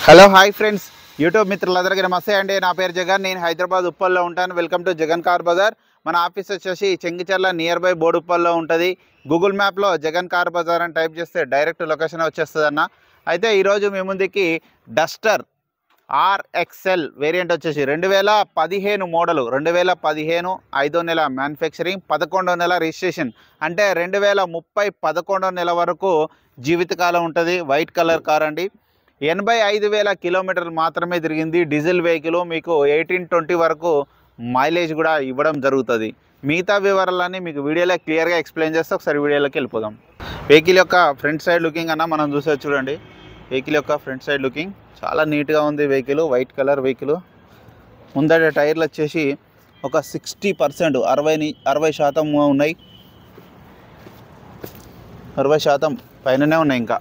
Hello hi friends, YouTube మిత్రులందరికీ నమస్తే అండి. నా పేరు జగన్, నేను హైదరాబాద్ ఉప్పల్లో ఉంటాను. Welcome to Jagan car Bazaar. మన ఆఫీస్ వచ్చేసి చెంగిచెర్ల నియర్ బై బోడుప్పల్లో ఉంటుంది. గూగుల్ మ్యాప్లో జగన్ కార్ బజార్ అని టైప్ చేస్తే డైరెక్ట్ లొకేషన్ వచ్చేస్తుంది అన్న. అయితే ఈరోజు మీ ముందుకి డస్టర్ ఆర్ఎక్స్ఎల్ వేరియంట్ వచ్చేసి 2015 మోడలు, 2015 5వ నెల మ్యానుఫ్యాక్చరింగ్, 11వ నెల రిజిస్ట్రేషన్. అంటే 2030 11వ నెల వరకు జీవితకాలం ఉంటుంది. వైట్ కలర్ కార్ అండి. 85,000 కిలోమీటర్లు మాత్రమే తిరిగింది. డీజిల్ వెహికల్ మీకు 18-20 వరకు మైలేజ్ కూడా ఇవ్వడం జరుగుతుంది. మిగతా వివరాలన్నీ మీకు వీడియోలో క్లియర్గా ఎక్స్ప్లెయిన్ చేస్తే ఒకసారి వీడియోలోకి వెళ్ళిపోదాం. వెహికల్ యొక్క ఫ్రంట్ సైడ్ లుకింగ్ అన్న మనం చూసే చూడండి. వెహికల్ యొక్క ఫ్రంట్ సైడ్ లుకింగ్ చాలా నీట్గా ఉంది. Vehicle white colour vehicle. ముందట టైర్లు వచ్చేసి ఒక 60%, 60% ఉన్నాయి. 60% పైననే ఉన్నాయి. ఇంకా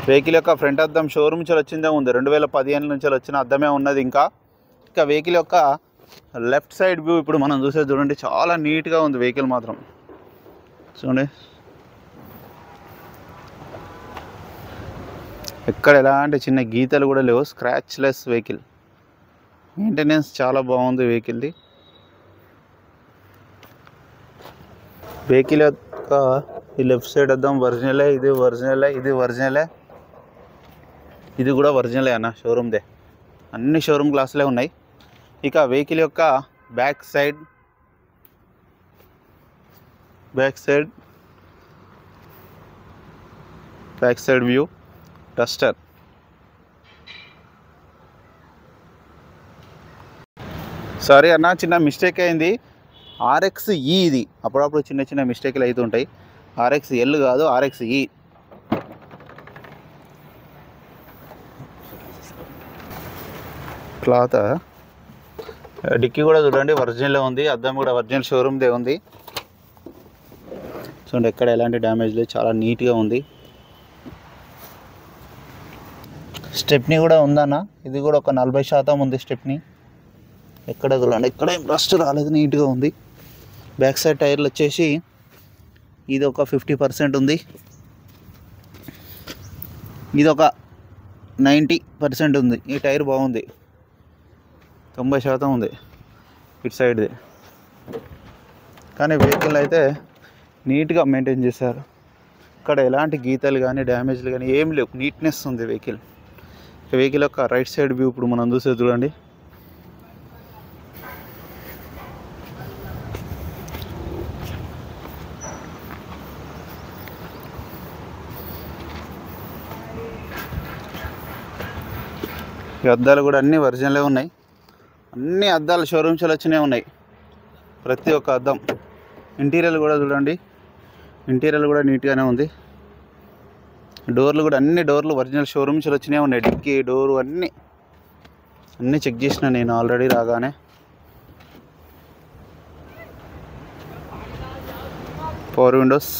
వెహికల్ యొక్క ఫ్రంట్ అద్దం షోరూమ్ నుంచి వచ్చిందే ఉంది. 2015 నుంచి వచ్చిన అద్దమే ఉన్నది. ఇంకా వెహికల్ యొక్క లెఫ్ట్ సైడ్ వ్యూ ఇప్పుడు మనం చూసేది చూడండి. చాలా నీట్గా ఉంది వెహికల్ మాత్రం. చూడండి, ఎక్కడ ఎలాంటి చిన్న గీతలు కూడా లేవు. Scratch less vehicle. మెయింటెనెన్స్ చాలా బాగుంది వెహికల్ది. వెహికల్ యొక్క ఈ లెఫ్ట్ సైడ్ అద్దం ఒరిజినలే, ఇది ఒరిజినలే, ఇది ఒరిజినలే, ఇది కూడా ఒరిజినలే అన్న, షోరూమ్దే. అన్ని షోరూమ్ గ్లాసులే ఉన్నాయి. ఇక వెహికల్ యొక్క back side view Duster. Sorry అన్న, చిన్న మిస్టేక్ అయింది. RXE ఇది. అప్పుడప్పుడు చిన్న మిస్టేక్లు అవుతుంటాయి. RXL కాదు, RXE. క్లాత్ డిక్కీ కూడా చూడండి ఒరిజినలే ఉంది. అద్దం కూడా ఒరిజినల్ షోరూమ్దే ఉంది. చూడండి, ఎక్కడ ఎలాంటి డ్యామేజ్ లేదు. చాలా నీట్గా ఉంది. స్టెప్నీ కూడా ఉందన్న. ఇది కూడా ఒక 40% ఉంది స్టెప్నీ. ఎక్కడ చూడండి, ఎక్కడ ఏం రస్ట్ రాలేదు, నీట్గా ఉంది. బ్యాక్ సైడ్ టైర్లు వచ్చేసి ఇది ఒక 50% ఉంది. ఇది ఒక 90% ఉంది. ఈ టైర్ బాగుంది. 90% ఉంది ఇటు సైడ్ది. కానీ వెహికల్ అయితే నీట్గా మెయింటైన్ చేశారు. ఇక్కడ ఎలాంటి గీతలు కానీ డ్యామేజ్లు కానీ ఏం లేవు. నీట్నెస్ ఉంది వెహికల్. వెహికల్ యొక్క రైట్ సైడ్ వ్యూ ఇప్పుడు మనం చూసేది చూడండి. ఈ అద్దాలు కూడా అన్నీ ఒరిజినలే ఉన్నాయి. అన్ని అద్దాలు షోరూమ్స్ వచ్చినాయి ఉన్నాయి. ప్రతి ఒక్క అద్దం. ఇంటీరియర్ కూడా చూడండి. ఇంటీరియర్ కూడా నీట్గానే ఉంది. డోర్లు కూడా అన్ని డోర్లు ఒరిజినల్ షోరూమ్స్ వచ్చినాయి ఉన్నాయి. డిక్కీ డోరు అన్నీ చెక్ చేసిన నేను ఆల్రెడీ రాగానే. Power Windows.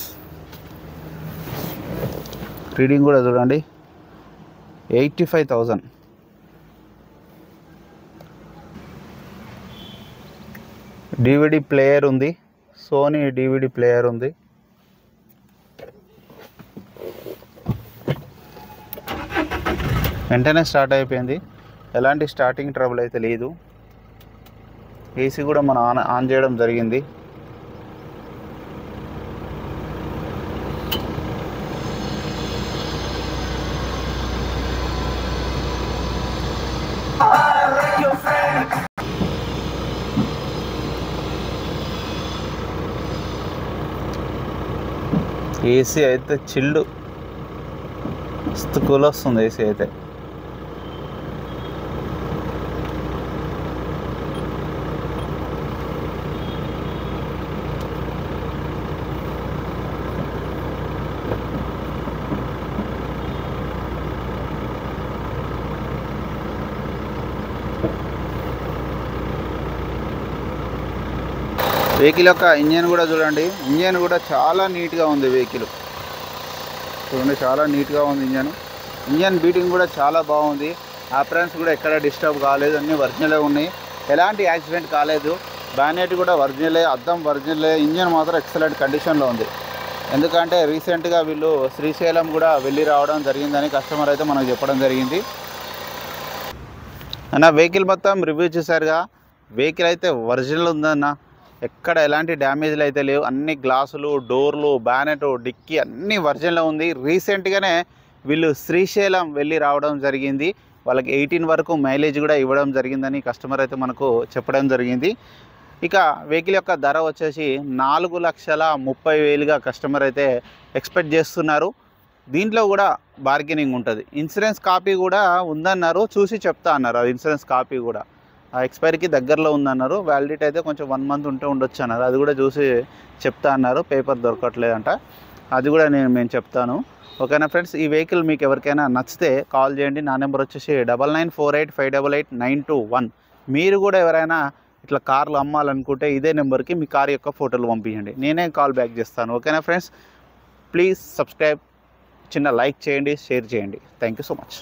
రీడింగ్ కూడా చూడండి, 85,000. DVD ప్లేయర్ ఉంది. సోనీ DVD ప్లేయర్ ఉంది. వెంటనే స్టార్ట్ అయిపోయింది. ఎలాంటి స్టార్టింగ్ ట్రబుల్ అయితే లేదు. ఏసీ కూడా మనం ఆన్ చేయడం జరిగింది. ఏసీ అయితే చిల్డ్ కూల్ వస్తుంది. ఏసీ అయితే వెహికల్ యొక్క ఇంజన్ కూడా చూడండి. ఇంజన్ కూడా చాలా నీట్గా ఉంది. వెహికల్ చూడండి, చాలా నీట్గా ఉంది ఇంజన్ బీటింగ్ కూడా చాలా బాగుంది. ఆపరెన్స్ కూడా ఎక్కడ డిస్టర్బ్ కాలేదు. అన్నీ ఒరిజినలే ఉన్నాయి. ఎలాంటి యాక్సిడెంట్ కాలేదు. బానెట్ కూడా ఒరిజినలే, అద్దం ఒరిజినలే. ఇంజన్ మాత్రం ఎక్సలెంట్ కండిషన్లో ఉంది. ఎందుకంటే రీసెంట్గా వీళ్ళు శ్రీశైలం కూడా వెళ్ళి రావడం జరిగిందని కస్టమర్ అయితే మనకు చెప్పడం జరిగింది. అన్న వెహికల్ మొత్తం రివ్యూ చూసారుగా. వెహికల్ అయితే ఒరిజినల్ ఉందన్న, ఎక్కడ ఎలాంటి డ్యామేజ్లు అయితే లేవు. అన్ని గ్లాసులు, డోర్లు, బ్యానెట్, డిక్కీ అన్నీ ఒరిజినల్ ఉంది. రీసెంట్గానే వీళ్ళు శ్రీశైలం వెళ్ళి రావడం జరిగింది. వాళ్ళకి 18 వరకు మైలేజ్ కూడా ఇవ్వడం జరిగిందని కస్టమర్ అయితే మనకు చెప్పడం జరిగింది. ఇక వెహికల్ యొక్క ధర వచ్చేసి 4,30,000గా కస్టమర్ అయితే ఎక్స్పెక్ట్ చేస్తున్నారు. దీంట్లో కూడా బార్గెనింగ్ ఉంటుంది. ఇన్సూరెన్స్ కాపీ కూడా ఉందన్నారు, చూసి చెప్తా అన్నారు. అది ఇన్సూరెన్స్ కాపీ కూడా ఆ ఎక్స్పైరీకి దగ్గరలో ఉందన్నారు. వ్యాలిడిటీ అయితే కొంచెం 1 మంత్ ఉంటే ఉండొచ్చు అన్నారు. అది కూడా చూసి చెప్తా అన్నారు. పేపర్ దొరకట్లేదంట, అది కూడా మేము చెప్తాను. ఓకేనా ఫ్రెండ్స్, ఈ వెహికల్ మీకు ఎవరికైనా నచ్చితే కాల్ చేయండి. నా నెంబర్ వచ్చేసి 9948588921. మీరు కూడా ఎవరైనా ఇట్లా కార్లు అమ్మాలనుకుంటే ఇదే నెంబర్కి మీ కార్ యొక్క ఫోటోలు పంపించండి, నేనే కాల్ బ్యాక్ చేస్తాను. ఓకేనా ఫ్రెండ్స్, ప్లీజ్ సబ్స్క్రైబ్, చిన్న లైక్ చేయండి, షేర్ చేయండి. Thank you so much.